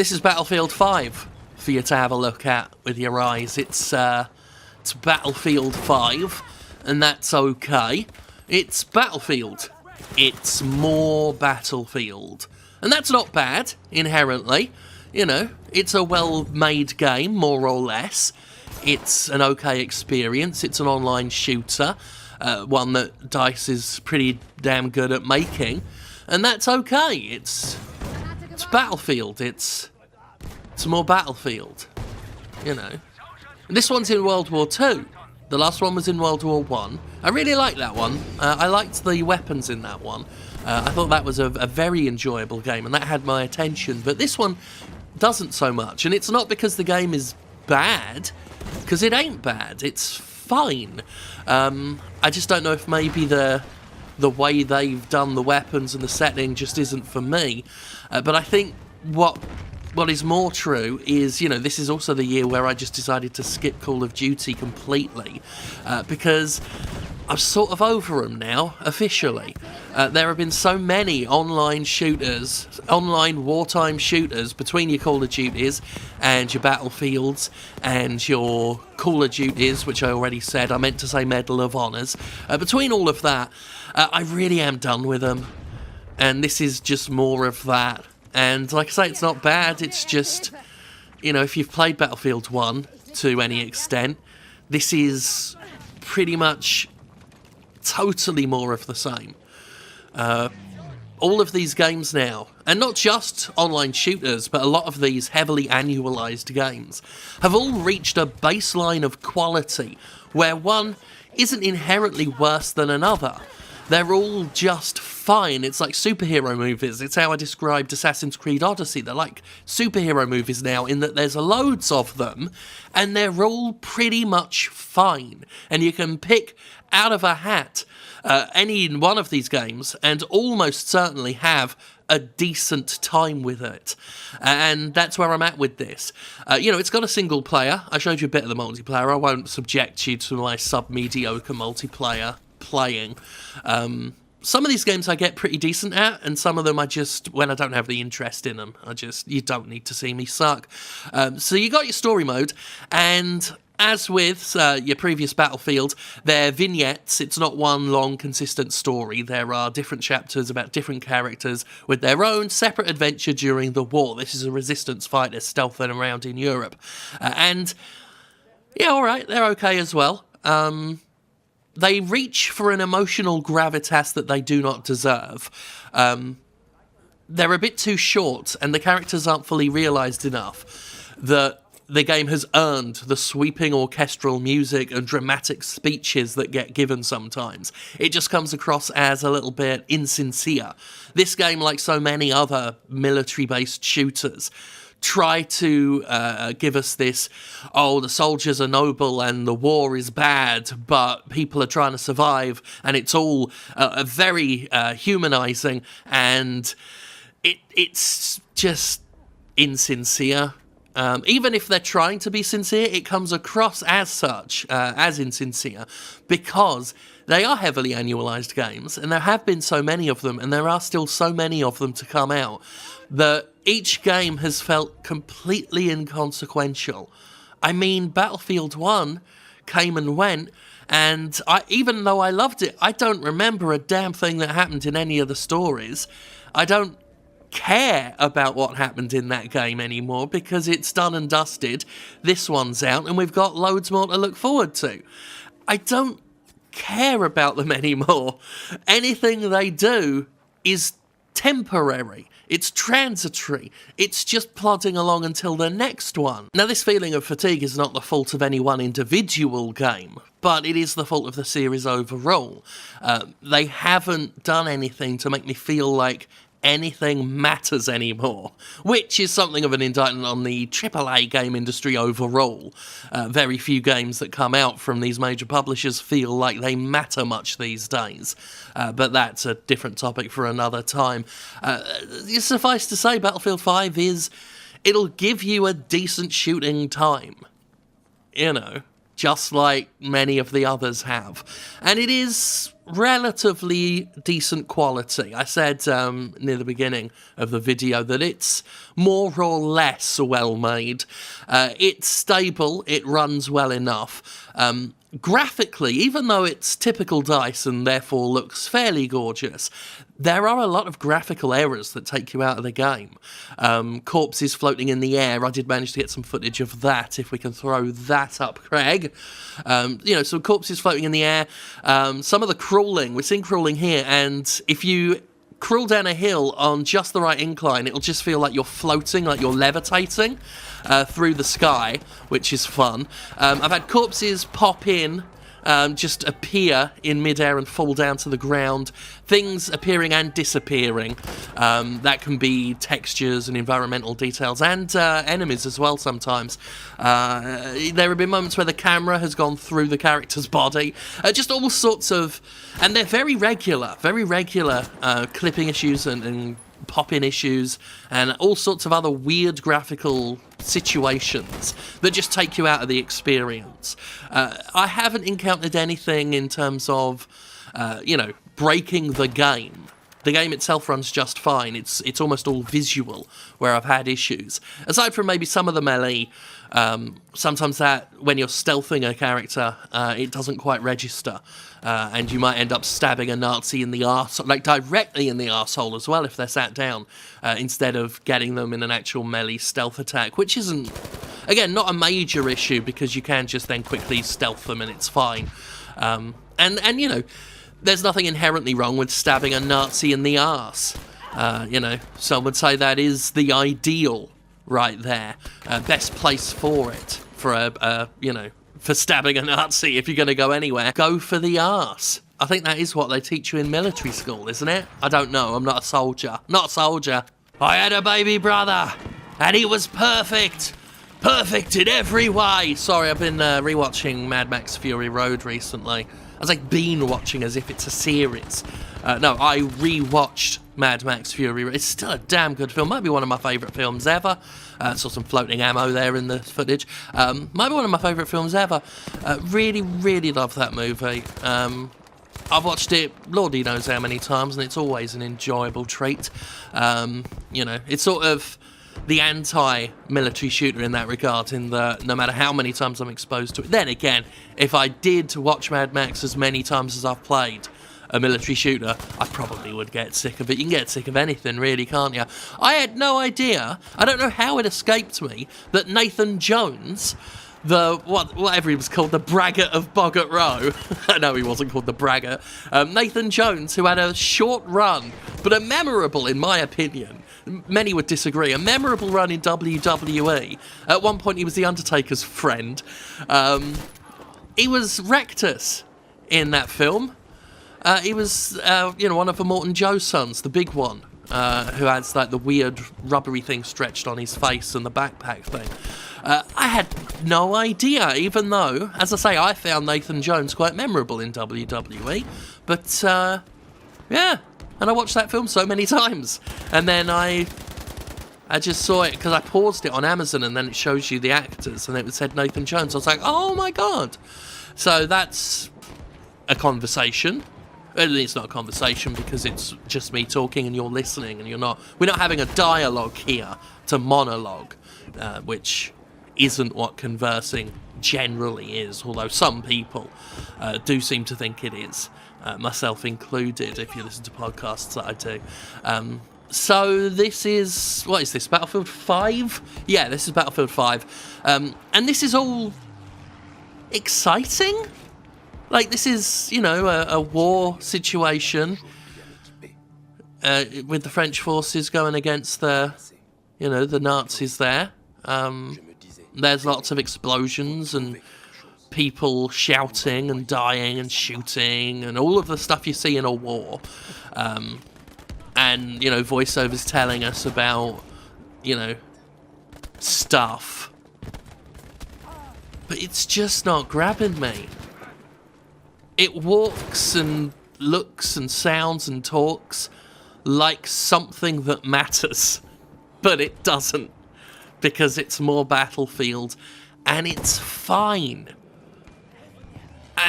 This is Battlefield 5 for you to have a look at with your eyes. It's Battlefield 5, and that's okay. It's Battlefield. It's more Battlefield. And that's not bad, inherently. You know, it's a well-made game, more or less. It's an okay experience. It's an online shooter, one that DICE is pretty damn good at making. And that's okay. It's Battlefield. It's more Battlefield, you know. And this one's in World War II. The last one was in World War I. I really liked that one. I liked the weapons in that one. I thought that was a very enjoyable game, and that had my attention. But this one doesn't so much. And it's not because the game is bad, because it ain't bad. It's fine. I just don't know if maybe the way they've done the weapons and the setting just isn't for me. But I think what is more true is, you know, this is also the year where I just decided to skip Call of Duty completely, because I'm sort of over them now, officially. There have been so many online shooters, online wartime shooters between your Call of Duties and your Battlefields and your Call of Duties, which I already said. I meant to say Medal of Honors. Between all of that, I really am done with them. And this is just more of that. And like I say, it's not bad. It's just, you know, if you've played Battlefield 1 to any extent, this is pretty much totally more of the same. All of these games now, and not just online shooters, but a lot of these heavily annualised games, have all reached a baseline of quality where one isn't inherently worse than another. They're all just fine. It's like superhero movies. It's how I described Assassin's Creed Odyssey. They're like superhero movies now, in that there's loads of them, and they're all pretty much fine. And you can pick out of a hat any one of these games and almost certainly have a decent time with it. And that's where I'm at with this. You know, it's got a single player. I showed you a bit of the multiplayer. I won't subject you to my sub-mediocre multiplayer playing. Some of these games I get pretty decent at, and some of them I just, when I don't have the interest in them, you don't need to see me suck. So you got your story mode, and as with your previous Battlefield, they're vignettes. It's not one long, consistent story. There are different chapters about different characters with their own separate adventure during the war. This is a resistance fighter stealthing around in Europe. And, yeah, all right, they're okay as well. They reach for an emotional gravitas that they do not deserve. They're a bit too short, and the characters aren't fully realised enough that the game has earned the sweeping orchestral music and dramatic speeches that get given sometimes. It just comes across as a little bit insincere. This game, like so many other military-based shooters, try to give us this, oh, the soldiers are noble and the war is bad, but people are trying to survive, and it's all very humanising, and it's just insincere. Even if they're trying to be sincere, it comes across as such, as insincere, because they are heavily annualised games, and there have been so many of them, and there are still so many of them to come out, that each game has felt completely inconsequential. I mean, Battlefield 1 came and went, and even though I loved it, I don't remember a damn thing that happened in any of the stories. I don't care about what happened in that game anymore, because it's done and dusted. This one's out, and we've got loads more to look forward to. I don't care about them anymore. Anything they do is temporary. It's transitory. It's just plodding along until the next one. Now, this feeling of fatigue is not the fault of any one individual game, but it is the fault of the series overall. They haven't done anything to make me feel like anything matters anymore, which is something of an indictment on the AAA game industry overall. Very few games that come out from these major publishers feel like they matter much these days, but that's a different topic for another time. Suffice to say, Battlefield 5 it'll give you a decent shooting time, you know, just like many of the others have. And it is relatively decent quality. I said near the beginning of the video that it's more or less well made. It's stable, it runs well enough. Graphically, even though it's typical DICE and therefore looks fairly gorgeous, there are a lot of graphical errors that take you out of the game. Corpses floating in the air, I did manage to get some footage of that, if we can throw that up, Craig. So corpses floating in the air, some of the crawling, we're seeing crawling here, and if you crawl down a hill on just the right incline, it'll just feel like you're floating, like you're levitating through the sky, which is fun. I've had corpses pop in, just appear in midair and fall down to the ground. Things appearing and disappearing. That can be textures and environmental details, and enemies as well sometimes. There have been moments where the camera has gone through the character's body. Just all sorts of... And they're very regular clipping issues and pop-in issues and all sorts of other weird graphical situations that just take you out of the experience. I haven't encountered anything in terms of, breaking the game. The game itself runs just fine. It's almost all visual where I've had issues. Aside from maybe some of the melee, sometimes that when you're stealthing a character, it doesn't quite register. And you might end up stabbing a Nazi in the arsehole, like directly in the arsehole as well if they're sat down, instead of getting them in an actual melee stealth attack, which isn't, again, not a major issue because you can just then quickly stealth them and it's fine. There's nothing inherently wrong with stabbing a Nazi in the arse. Some would say that is the ideal right there. Best place for it, for stabbing a Nazi if you're going to go anywhere. Go for the arse. I think that is what they teach you in military school, isn't it? I don't know, I'm not a soldier. Not a soldier. I had a baby brother, and he was perfect. Perfect in every way. Sorry, I've been rewatching Mad Max Fury Road recently. I was like been watching as if it's a series. No, I rewatched Mad Max Fury Road. It's still a damn good film. Might be one of my favourite films ever. Saw some floating ammo there in the footage. Might be one of my favourite films ever. Really, really love that movie. I've watched it lordy knows how many times, and it's always an enjoyable treat. It's sort of the anti-military shooter in that regard, in that no matter how many times I'm exposed to it. Then again, if I did watch Mad Max as many times as I've played a military shooter, I probably would get sick of it. You can get sick of anything, really, can't you? I had no idea, I don't know how it escaped me, that Nathan Jones, whatever he was called, the braggart of Boggart Row. No, he wasn't called the braggart. Nathan Jones, who had a short run, but a memorable, in my opinion, many would disagree, a memorable run in WWE. At one point, he was The Undertaker's friend. He was Rectus in that film. He was, one of the Morton Joe's sons, the big one, who has like the weird rubbery thing stretched on his face and the backpack thing. I had no idea, even though, as I say, I found Nathan Jones quite memorable in WWE. But, yeah, and I watched that film so many times. And then I just saw it, because I paused it on Amazon, and then it shows you the actors, and it said Nathan Jones. I was like, oh my god. So that's a conversation. It's not a conversation because it's just me talking and you're listening, and we're not having a dialogue here. It's a monologue, which isn't what conversing generally is, although some people do seem to think it is, myself included, if you listen to podcasts that I do. So this is, what is this, Battlefield 5? Yeah, this is Battlefield 5. And this is all exciting. Like, this is, a war situation with the French forces going against the Nazis there. There's lots of explosions and people shouting and dying and shooting and all of the stuff you see in a war. And, voiceovers telling us about, stuff. But it's just not grabbing me. It walks and looks and sounds and talks like something that matters, but it doesn't, because it's more Battlefield, and it's fine.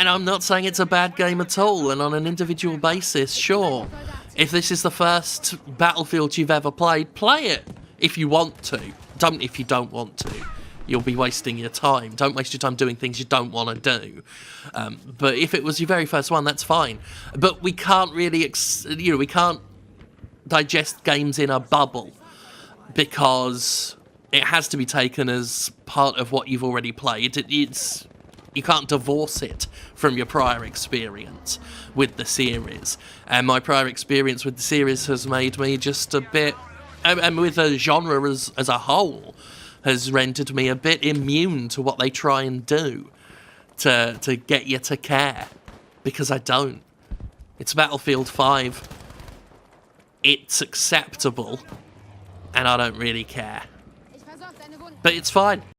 And I'm not saying it's a bad game at all, and on an individual basis, sure. If this is the first Battlefield you've ever played, play it if you want to. Don't if you don't want to. You'll be wasting your time. Don't waste your time doing things you don't want to do. But if it was your very first one, that's fine. But we can't really, we can't digest games in a bubble because it has to be taken as part of what you've already played. You can't divorce it from your prior experience with the series. And my prior experience with the series has made me just a bit, and with the genre as a whole, has rendered me a bit immune to what they try and do to get you to care. Because I don't. It's Battlefield 5. It's acceptable. And I don't really care. But it's fine.